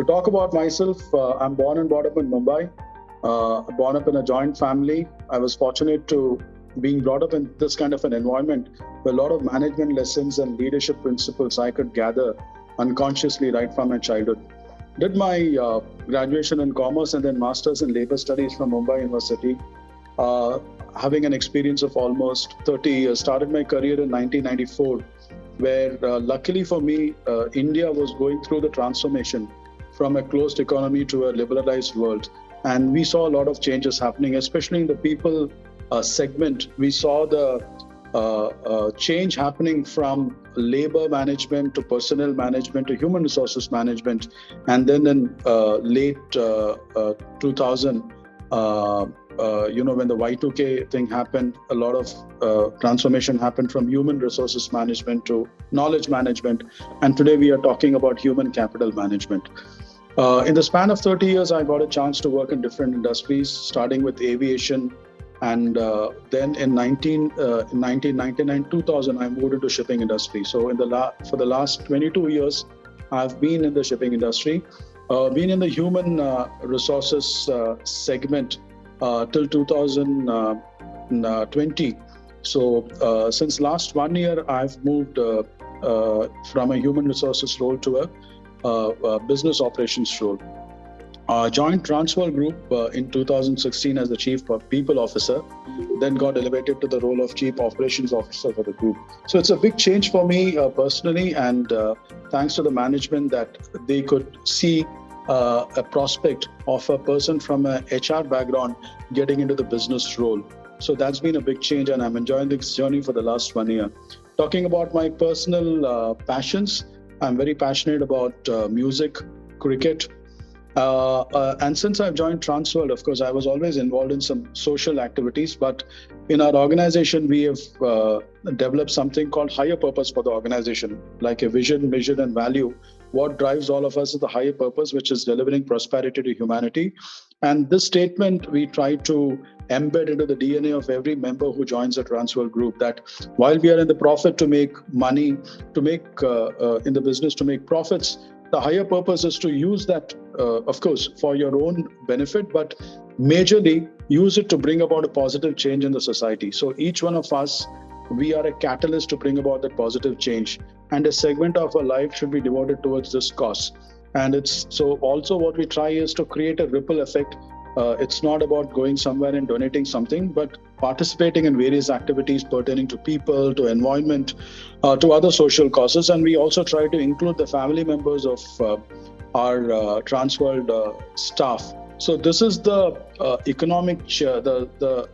To talk about myself, I'm born and brought up in Mumbai. Born up in a joint family. I was fortunate to being brought up in this kind of an environment where a lot of management lessons and leadership principles I could gather unconsciously right from my childhood. Did my graduation in commerce and then masters in labor studies from Mumbai University. Uh, Having an experience of almost 30 years. Started my career in 1994, where luckily for me, India was going through the transformation from a closed economy to a liberalized world. And we saw a lot of changes happening, especially in the people segment. We saw the change happening from labor management to personnel management to human resources management. And then in late 2000, when the Y2K thing happened, a lot of transformation happened from human resources management to knowledge management. And today we are talking about human capital management. In the span of 30 years, I got a chance to work in different industries, starting with aviation. And then in 1999, 2000, I moved into shipping industry. So for the last 22 years, I've been in the shipping industry, been in the human resources segment till 2020. So since last 1 year, I've moved from a human resources role to a business operations role. Joined Transworld Group in 2016 as the Chief People Officer, then got elevated to the role of Chief Operations Officer for the group. So it's a big change for me personally, and thanks to the management that they could see a prospect of a person from a HR background getting into the business role. So that's been a big change, and I'm enjoying this journey for the last 1 year. Talking about my personal passions, I'm very passionate about music, cricket, and since I've joined Transworld, of course, I was always involved in some social activities. But in our organization, we have developed something called higher purpose for the organization, like a vision, mission, and value. What drives all of us is the higher purpose, which is delivering prosperity to humanity. And this statement we try to embed into the DNA of every member who joins the Transworld Group, that while we are in the profit to make money, to make in the business to make profits, the higher purpose is to use that, of course, for your own benefit, but majorly use it to bring about a positive change in the society. So each one of us, we are a catalyst to bring about that positive change. And a segment of our life should be devoted towards this cause. And it's so also what we try is to create a ripple effect. It's not about going somewhere and donating something, but participating in various activities pertaining to people, to environment, to other social causes. And we also try to include the family members of our Transworld staff. So this is the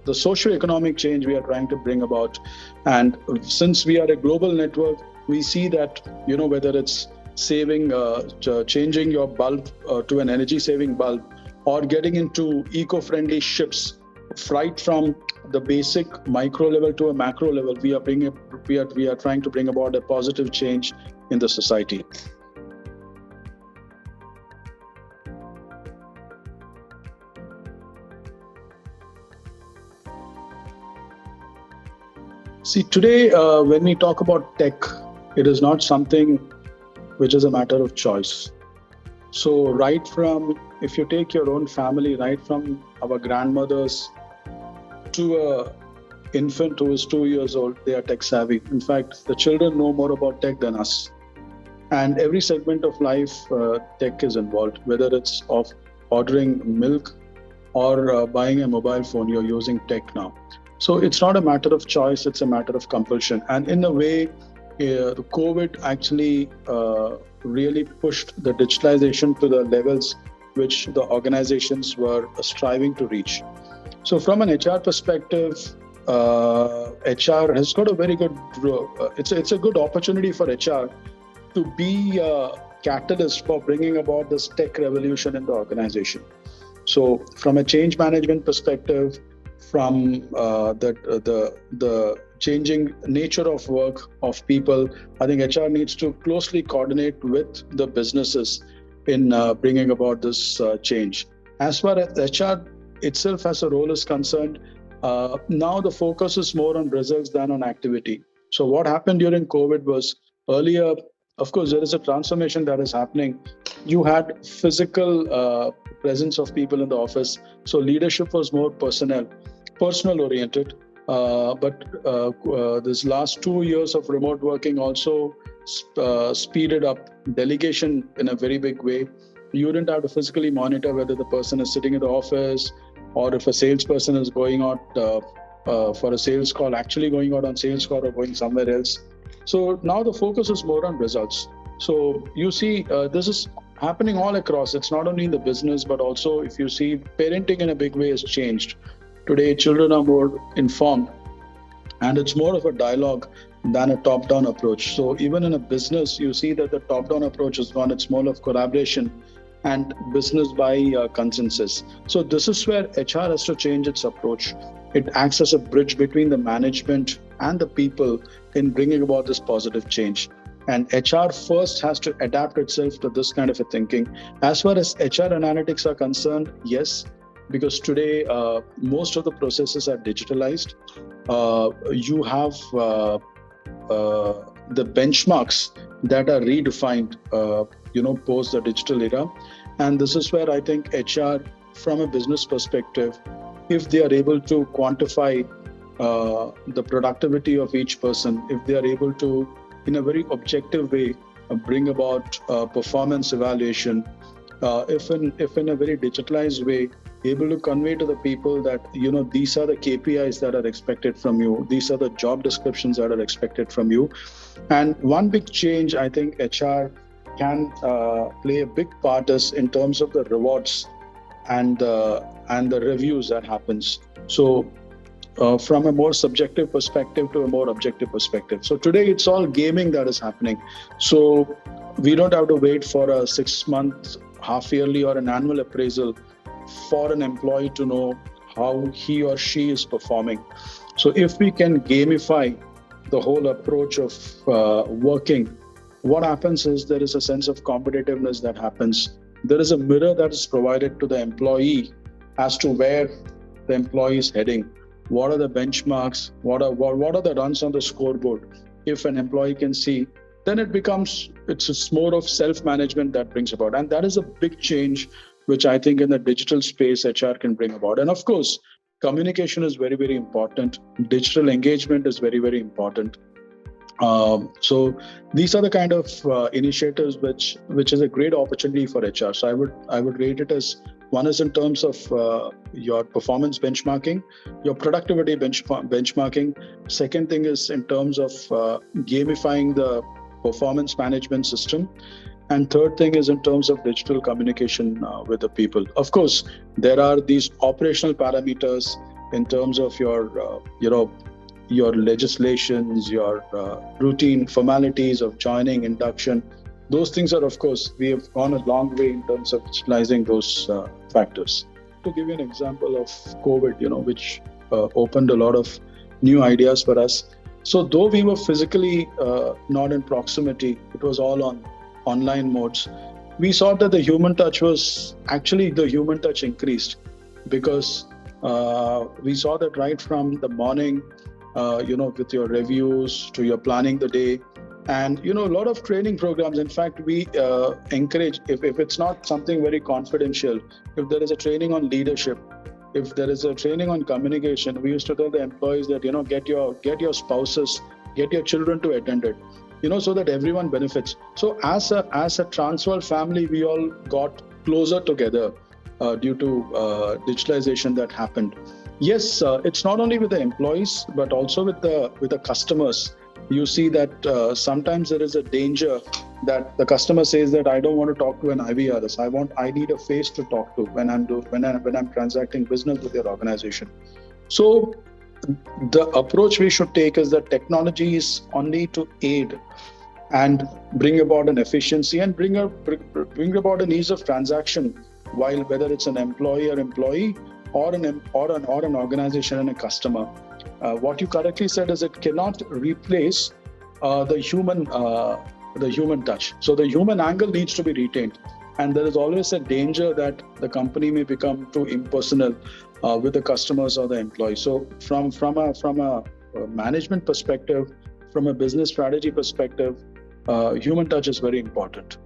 the socio-economic change we are trying to bring about. And since we are a global network, we see that, whether it's saving, changing your bulb to an energy-saving bulb, or getting into eco-friendly ships, right from the basic micro level to a macro level, we are trying to bring about a positive change in the society. See, today, when we talk about tech, it is not something which is a matter of choice. So right from, if you take your own family, right from our grandmothers to a infant who is 2 years old, they are tech savvy. In fact, the children know more about tech than us. And every segment of life, tech is involved, whether it's of ordering milk or buying a mobile phone, you're using tech now. So it's not a matter of choice, it's a matter of compulsion. And in a way, the COVID actually really pushed the digitalization to the levels which the organizations were striving to reach. So from an HR perspective, HR has got a very good, it's a good opportunity for HR to be a catalyst for bringing about this tech revolution in the organization. So from a change management perspective, from the changing nature of work of people, I think HR needs to closely coordinate with the businesses in bringing about this change. As far as HR itself as a role is concerned, now the focus is more on results than on activity. So what happened during COVID was, earlier of course, there is a transformation that is happening. You had physical presence of people in the office, so leadership was more personal oriented. But this last 2 years of remote working also speeded up delegation in a very big way. You didn't have to physically monitor whether the person is sitting in the office, or if a salesperson is going out for a sales call, actually going out on sales call or going somewhere else. So now the focus is more on results. So you see, this is happening all across. It's not only in the business, but also if you see, parenting in a big way has changed. Today, children are more informed, and it's more of a dialogue than a top-down approach. So even in a business, you see that the top-down approach is one. It's more of collaboration and business by consensus. So this is where HR has to change its approach. It acts as a bridge between the management and the people in bringing about this positive change. And HR first has to adapt itself to this kind of a thinking. As far as HR analytics are concerned, yes, because today most of the processes are digitalized. You have the benchmarks that are redefined, post the digital era. And this is where I think HR, from a business perspective, if they are able to quantify the productivity of each person, if they are able to, in a very objective way, bring about performance evaluation, if in a very digitalized way, able to convey to the people that, these are the KPIs that are expected from you, these are the job descriptions that are expected from you. And one big change I think HR can play a big part is in terms of the rewards and the reviews that happens. So from a more subjective perspective to a more objective perspective. So today it's all gaming that is happening. So we don't have to wait for a 6-month, half-yearly or an annual appraisal for an employee to know how he or she is performing. So if we can gamify the whole approach of working, what happens is there is a sense of competitiveness that happens. There is a mirror that is provided to the employee as to where the employee is heading. What are the benchmarks? What are the runs on the scoreboard? If an employee can see, then it's more of self-management that brings about. And that is a big change, which I think in the digital space, HR can bring about. And of course, communication is very, very important. Digital engagement is very, very important. So these are the kind of initiatives which is a great opportunity for HR. So I would rate it as, one is in terms of your performance benchmarking, your productivity benchmarking. Second thing is in terms of gamifying the performance management system. And third thing is in terms of digital communication with the people. Of course, there are these operational parameters in terms of your legislations, your routine formalities of joining, induction. Those things are, of course, we have gone a long way in terms of digitalizing those factors. To give you an example of COVID, which opened a lot of new ideas for us. So though we were physically not in proximity, it was all on online modes. We saw that the human touch increased, because we saw that right from the morning, with your reviews to your planning the day, and a lot of training programs. In fact, we encourage, if it's not something very confidential, if there is a training on leadership, if there is a training on communication, we used to tell the employees that get your spouses, get your children to attend it, so that everyone benefits. So as a Transworld family, we all got closer together due to digitalization that happened. Yes, it's not only with the employees, but also with the customers. You see that sometimes there is a danger that the customer says that I don't want to talk to an IVRS. I need a face to talk to when I'm transacting business with your organization. So the approach we should take is that technology is only to aid and bring about an efficiency and bring about an ease of transaction, while whether it's an employee or an organization and a customer. What you correctly said is it cannot replace the human touch. So the human angle needs to be retained, and there is always a danger that the company may become too impersonal with the customers or the employees. So from a management perspective, from a business strategy perspective, human touch is very important.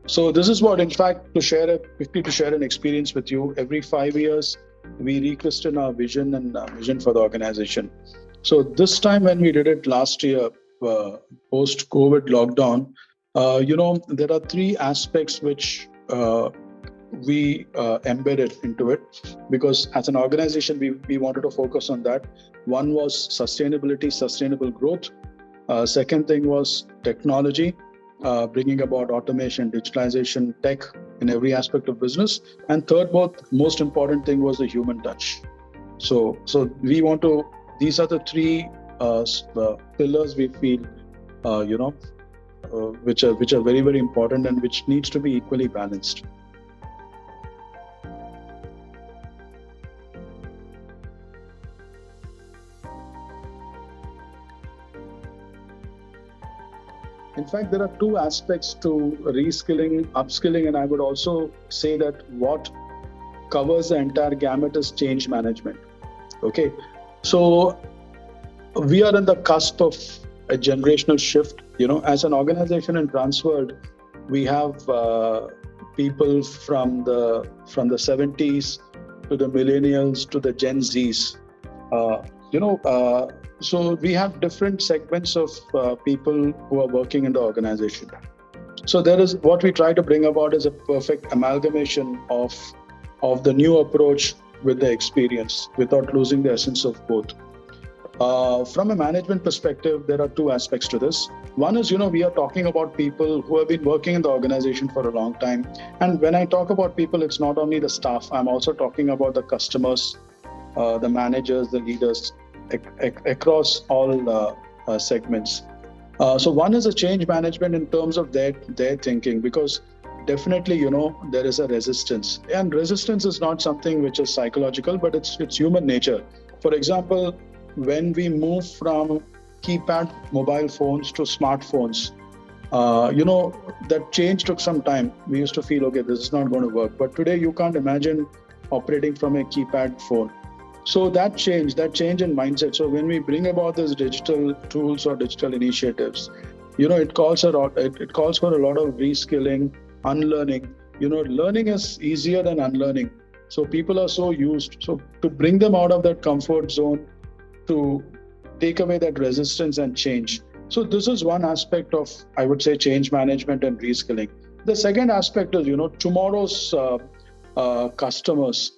So this is what, in fact, to share an experience with you. Every 5 years, we rechristen our vision and vision for the organization. So this time when we did it last year, post-COVID lockdown, there are three aspects which we embedded into it, because as an organization, we wanted to focus on that. One was sustainability, sustainable growth. Second thing was technology, bringing about automation, digitalization, tech in every aspect of business. And third, most important thing was the human touch. So we want to, these are the three pillars we feel, which are very, very important and which needs to be equally balanced. In fact, there are two aspects to reskilling, upskilling, and I would also say that what covers the entire gamut is change management. Okay, so we are in the cusp of a generational shift. As an organization in Transworld, we have people from the 70s to the millennials to the Gen Zs. So we have different segments of people who are working in the organization. So there is, what we try to bring about is a perfect amalgamation of the new approach with the experience without losing the essence of both. From a management perspective, there are two aspects to this. One is, we are talking about people who have been working in the organization for a long time. And when I talk about people, it's not only the staff, I'm also talking about the customers, the managers, the leaders, across all segments. So one is a change management in terms of their thinking, because definitely, there is a resistance, and resistance is not something which is psychological, but it's human nature. For example, when we move from keypad mobile phones to smartphones, that change took some time. We used to feel, okay, this is not going to work. But today you can't imagine operating from a keypad phone. So that change in mindset. So when we bring about these digital tools or digital initiatives, it calls for a lot of reskilling, unlearning. Learning is easier than unlearning. So people are so used. So to bring them out of that comfort zone, to take away that resistance and change. So this is one aspect of, I would say, change management and reskilling. The second aspect is, tomorrow's customers.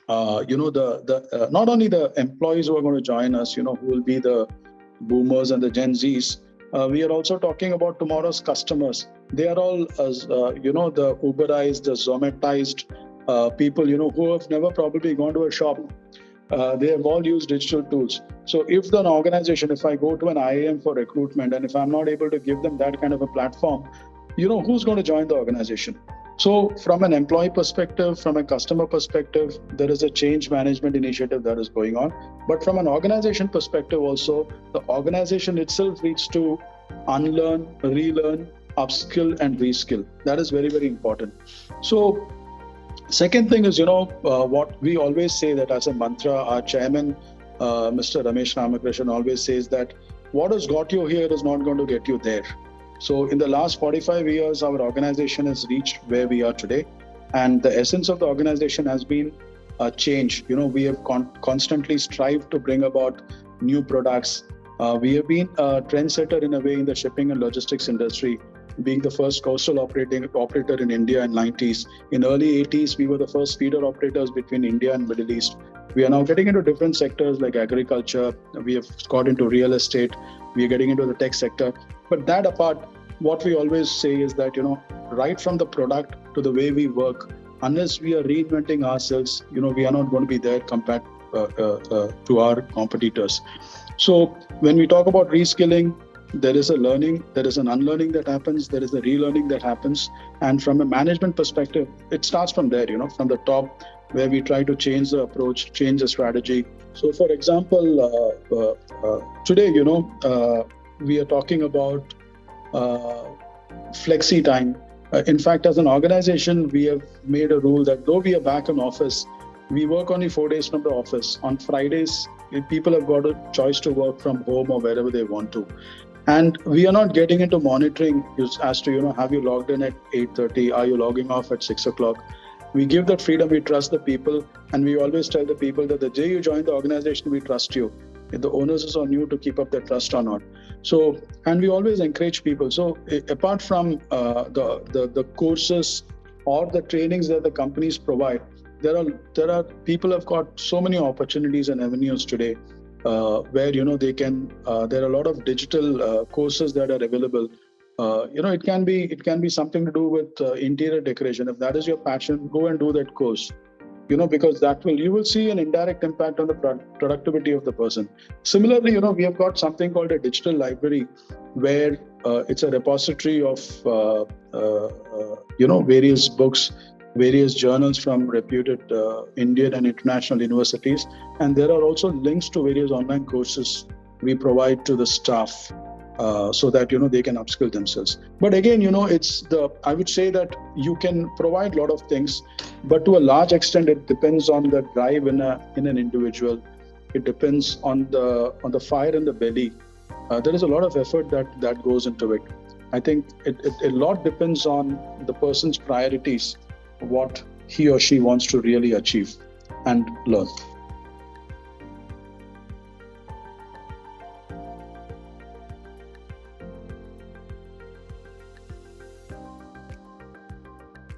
Not only the employees who are going to join us, who will be the boomers and the Gen Zs, we are also talking about tomorrow's customers. They are all, the Uberized, the Zomatized people, who have never probably gone to a shop. They have all used digital tools. So if an organization, if I go to an IIM for recruitment, and if I'm not able to give them that kind of a platform, who's going to join the organization? So from an employee perspective, from a customer perspective, there is a change management initiative that is going on. But from an organization perspective also, the organization itself needs to unlearn, relearn, upskill and reskill. That is very, very important. So second thing is, what we always say that as a mantra, our chairman, Mr. Ramesh Ramakrishnan, always says that what has got you here is not going to get you there. So in the last 45 years, our organization has reached where we are today. And the essence of the organization has been a change. We have constantly strived to bring about new products. We have been a trendsetter in a way in the shipping and logistics industry, being the first coastal operator in India in 90s. In early 80s, we were the first feeder operators between India and Middle East. We are now getting into different sectors like agriculture. We have got into real estate. We are getting into the tech sector. But that apart, what we always say is that, right from the product to the way we work, unless we are reinventing ourselves, we are not going to be there compared to our competitors. So when we talk about reskilling, there is a learning, there is an unlearning that happens, there is a relearning that happens. And from a management perspective, it starts from there, from the top, where we try to change the approach, change the strategy. So for example, today, we are talking about flexi time. In fact, as an organization, we have made a rule that though we are back in office, we work only 4 days from the office. On Fridays, people have got a choice to work from home or wherever they want to. And we are not getting into monitoring as to, have you logged in at 8:30? Are you logging off at 6 o'clock? We give that freedom. We trust the people, and we always tell the people that the day you join the organization, we trust you. If the onus is on you to keep up their trust or not. So, and we always encourage people. So, apart from the courses or the trainings that the companies provide, there are people have got so many opportunities and avenues today, where they can. There are a lot of digital courses that are available. It can be something to do with interior decoration. If that is your passion, go and do that course. Because you will see an indirect impact on the productivity of the person. Similarly, we have got something called a digital library, where it's a repository of various books, various journals from reputed Indian and international universities, and there are also links to various online courses we provide to the staff, so that they can upskill themselves. But again, I would say that you can provide a lot of things, but to a large extent it depends on the drive in an individual. It depends on the fire in the belly. There is a lot of effort that goes into it. I think a lot depends on the person's priorities, what he or she wants to really achieve and learn.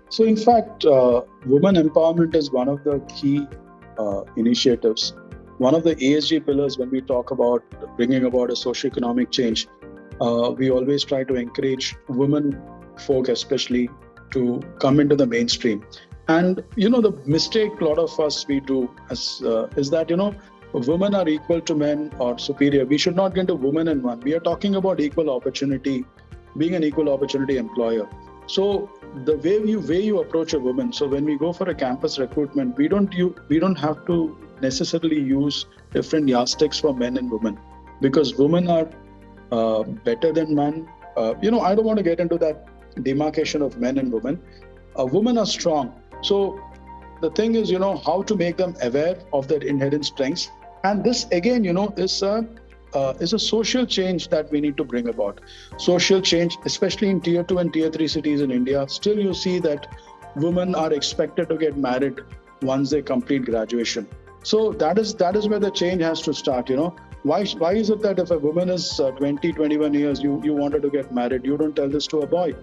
So, in fact, women empowerment is one of the key initiatives. One of the ESG pillars when we talk about bringing about a socio-economic change, we always try to encourage women folk, especially, to come into the mainstream. And the mistake a lot of us we do is that women are equal to men or superior. We should not get into women and one. We are talking about equal opportunity, being an equal opportunity employer. So the way you approach a woman. So when we go for a campus recruitment, we don't have to necessarily use different yardsticks for men and women, because women are better than men. I don't want to get into that demarcation of men and women. Women are strong. So the thing is, how to make them aware of their inherent strengths. And this again, is a social change that we need to bring about. Social change, especially in tier 2 and tier 3 cities in India, still you see that women are expected to get married once they complete graduation. So that is where the change has to start. Why is it that if a woman is 20, 21 years, you want her to get married, you don't tell this to a boy?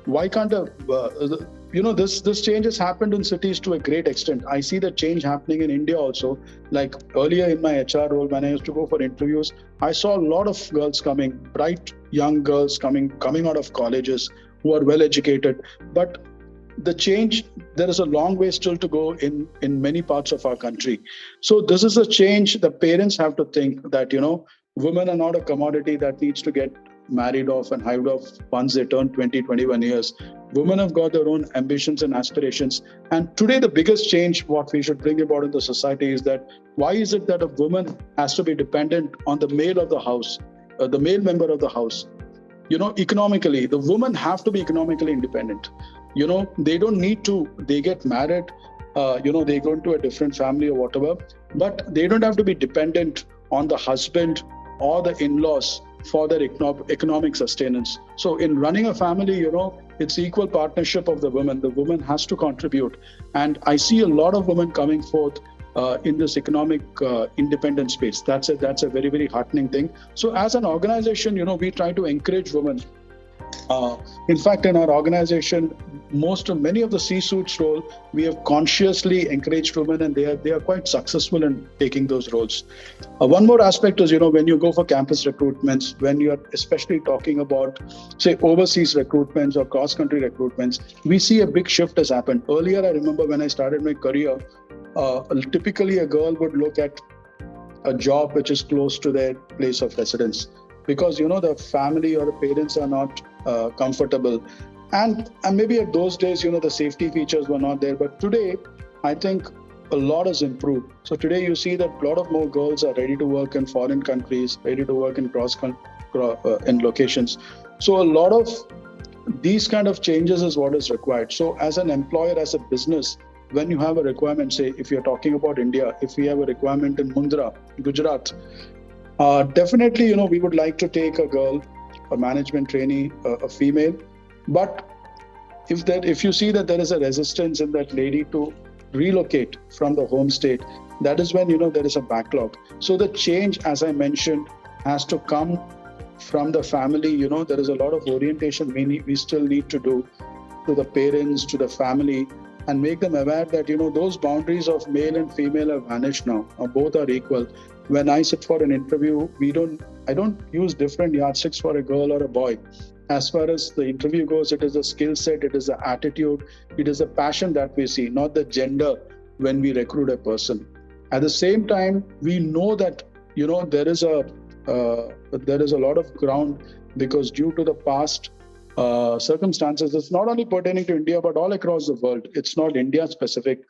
Why can't this change has happened in cities to a great extent. I see the change happening in India also. Like earlier in my HR role, when I used to go for interviews, I saw a lot of girls coming, bright young girls coming out of colleges who are well educated. But the change, there is a long way still to go in many parts of our country. So this is a change the parents have to think that, women are not a commodity that needs to get married off and hived off once they turn 20, 21 years. Women have got their own ambitions and aspirations. And today, the biggest change, what we should bring about in the society is that why is it that a woman has to be dependent on the male of the house, the male member of the house? Economically, the women have to be economically independent. They don't need to, they get married, they go into a different family or whatever, but they don't have to be dependent on the husband or the in-laws for their economic sustenance. So in running a family, it's equal partnership of the women. The woman has to contribute. And I see a lot of women coming forth in this economic independent space. That's a very, very heartening thing. So as an organization, we try to encourage women. In fact, in our organization, many of the C-suites role, we have consciously encouraged women, and they are quite successful in taking those roles. One more aspect is, when you go for campus recruitments, when you are especially talking about, say, overseas recruitments or cross-country recruitments, we see a big shift has happened. Earlier, I remember when I started my career, typically a girl would look at a job which is close to their place of residence, because the family or the parents are not comfortable, and maybe at those days the safety features were not there. But today I think a lot has improved. So today you see that a lot of more girls are ready to work in foreign countries, ready to work in in locations. So a lot of these kind of changes is what is required. So as an employer, as a business, when you have a requirement, say if you're talking about India, if we have a requirement in Mundra, Gujarat, Definitely, we would like to take a girl, a management trainee, a female, but if you see that there is a resistance in that lady to relocate from the home state, that is when there is a backlog. So the change, as I mentioned, has to come from the family. There is a lot of orientation we still need to do to the parents, to the family, and make them aware that those boundaries of male and female have vanished now. Both are equal. When I sit for an interview, I don't use different yardsticks for a girl or a boy. As far as the interview goes, it is a skill set, it is the attitude, it is a passion that we see, not the gender when we recruit a person. At the same time, we know that there is a lot of ground, because due to the past circumstances, it's not only pertaining to India but all across the world. It's not India specific.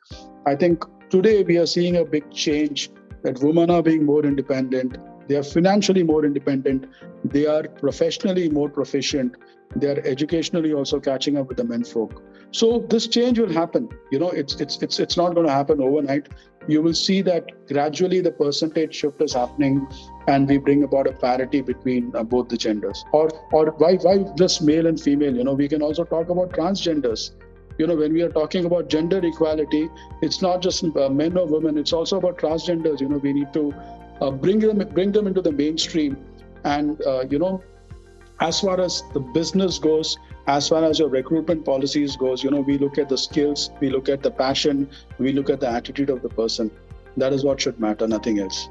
I think today we are seeing a big change, that women are being more independent. They are financially more independent. They are professionally more proficient. They are educationally also catching up with the men folk. So this change will happen. It's not going to happen overnight. You will see that gradually the percentage shift is happening, and we bring about a parity between both the genders. Or why just male and female? We can also talk about transgenders. When we are talking about gender equality, it's not just men or women. It's also about transgenders. We need to bring them into the mainstream. And as far as the business goes, as far as your recruitment policies goes, we look at the skills, we look at the passion, we look at the attitude of the person. That is what should matter, nothing else.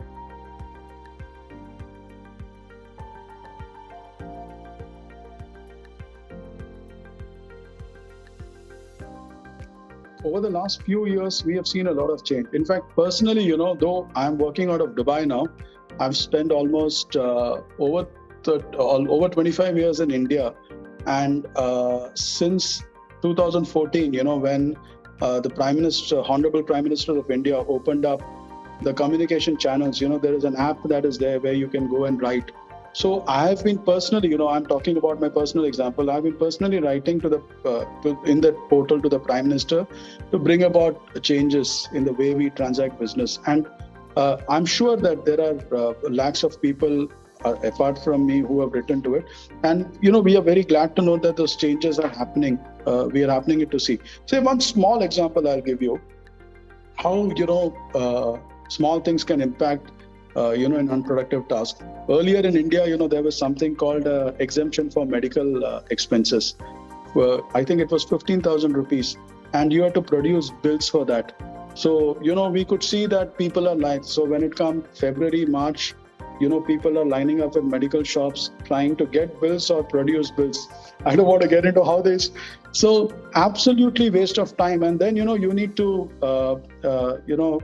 Over the last few years, we have seen a lot of change. In fact, personally, though I'm working out of Dubai now, I've spent almost over 25 years in India. And since 2014, when the Honorable Prime Minister of India opened up the communication channels, there is an app that is there where you can go and write. So I have been personally, I'm talking about my personal example. I've been personally writing in the portal to the Prime Minister to bring about changes in the way we transact business. And I'm sure that there are lakhs of people apart from me who have written to it. And, we are very glad to know that those changes are happening. We are happening to see. Say one small example I'll give you, how, small things can impact an unproductive task. Earlier in India, there was something called exemption for medical expenses. I think it was 15,000 rupees, and you had to produce bills for that. So, we could see that people are like, so when it comes February, March, people are lining up in medical shops trying to get bills or produce bills. I don't want to get into how this. So absolutely waste of time. And then, you need to,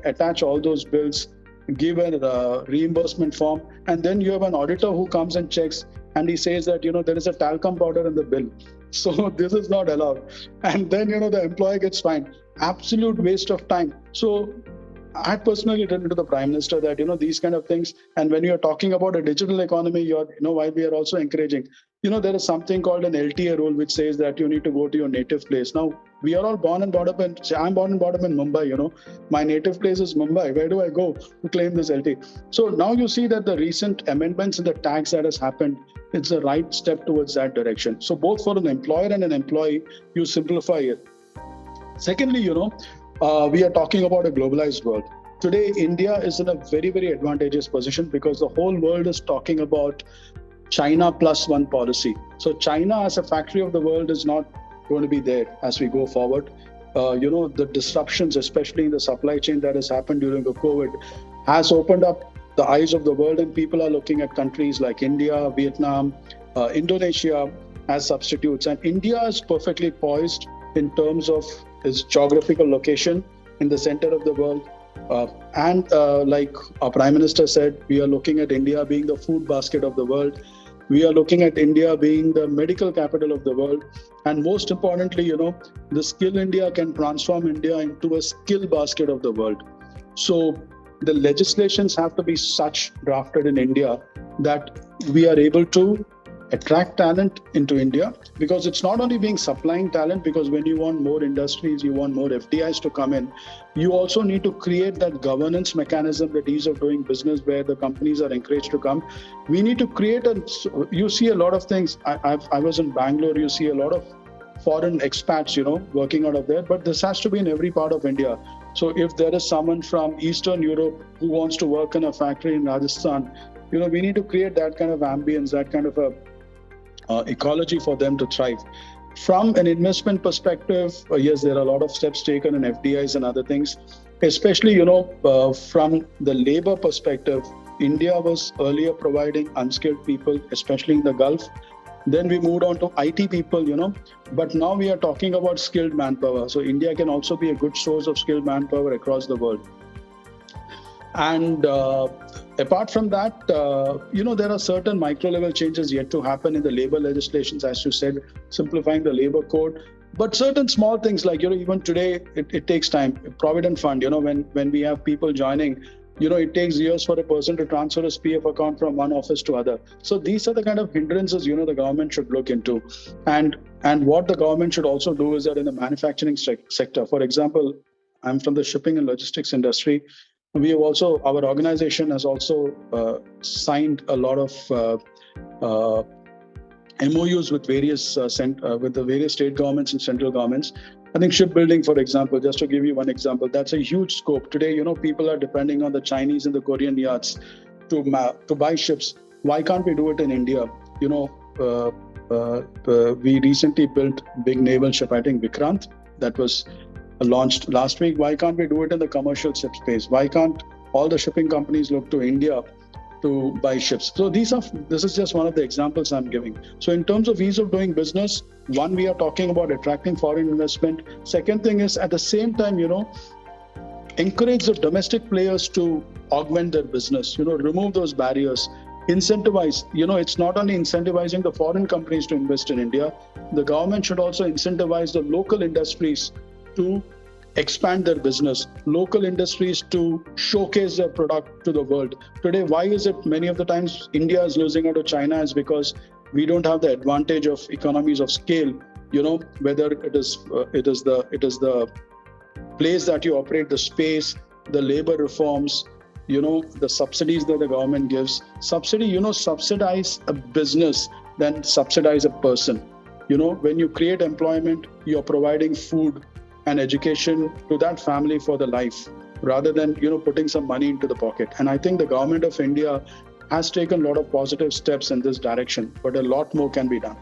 attach all those bills, give a reimbursement form, and then you have an auditor who comes and checks, and he says that there is a talcum powder in the bill, so this is not allowed, and then the employee gets fined. Absolute waste of time. So I personally written to the Prime Minister that these kind of things. And when you're talking about a digital economy, while we are also encouraging, there is something called an LTA rule which says that you need to go to your native place. Now we are all born and brought up in. I'm born and brought up in Mumbai. My native place is Mumbai. Where do I go to claim this LTA? So now you see that the recent amendments in the tax that has happened, it's the right step towards that direction. So both for an employer and an employee, you simplify it. Secondly, we are talking about a globalized world. Today, India is in a very, very advantageous position because the whole world is talking about China plus one policy. So China as a factory of the world is not going to be there as we go forward. The disruptions, especially in the supply chain that has happened during the COVID, has opened up the eyes of the world, and people are looking at countries like India, Vietnam, Indonesia as substitutes. And India is perfectly poised in terms of its geographical location in the center of the world. Like our Prime Minister said, we are looking at India being the food basket of the world. We are looking at India being the medical capital of the world. And most importantly, the Skill India can transform India into a skill basket of the world. So the legislations have to be such drafted in India that we are able to attract talent into India, because it's not only being supplying talent, because when you want more industries, you want more FDIs to come in, you also need to create that governance mechanism, that ease of doing business where the companies are encouraged to come. We need to create you see a lot of things. I was in Bangalore, you see a lot of foreign expats, working out of there, but this has to be in every part of India. So if there is someone from Eastern Europe who wants to work in a factory in Rajasthan, we need to create that kind of ambience, that kind of a ecology for them to thrive. From an investment perspective, yes, there are a lot of steps taken in FDIs and other things, especially, from the labor perspective. India was earlier providing unskilled people, especially in the Gulf. Then we moved on to IT people, but now we are talking about skilled manpower. So India can also be a good source of skilled manpower across the world. And apart from that, there are certain micro-level changes yet to happen in the labor legislations, as you said, simplifying the labor code. But certain small things like, even today, it takes time. Provident fund, when we have people joining, it takes years for a person to transfer his PF account from one office to other. So these are the kind of hindrances, the government should look into. And what the government should also do is that in the manufacturing sector, for example, I'm from the shipping and logistics industry. We have also, our organization has also signed a lot of MOUs with with the various state governments and central governments. I think shipbuilding, for example, just to give you one example, that's a huge scope. Today, people are depending on the Chinese and the Korean yards to buy ships. Why can't we do it in India? We recently built big naval ship, I think Vikrant, that was launched last week. Why can't we do it in the commercial ship space? Why can't all the shipping companies look to India to buy ships? So this is just one of the examples I'm giving. So in terms of ease of doing business, one, we are talking about attracting foreign investment. Second thing is, at the same time, encourage the domestic players to augment their business, remove those barriers, incentivize. It's not only incentivizing the foreign companies to invest in India, the government should also incentivize the local industries to expand their business, local industries to showcase their product to the world. Today, why is it many of the times India is losing out to China is because we don't have the advantage of economies of scale, whether it is the place that you operate, the space, the labor reforms, the subsidies that the government gives. Subsidize a business, then subsidize a person. When you create employment, you're providing food and education to that family for the life, rather than putting some money into the pocket. And I think the government of India has taken a lot of positive steps in this direction, but a lot more can be done.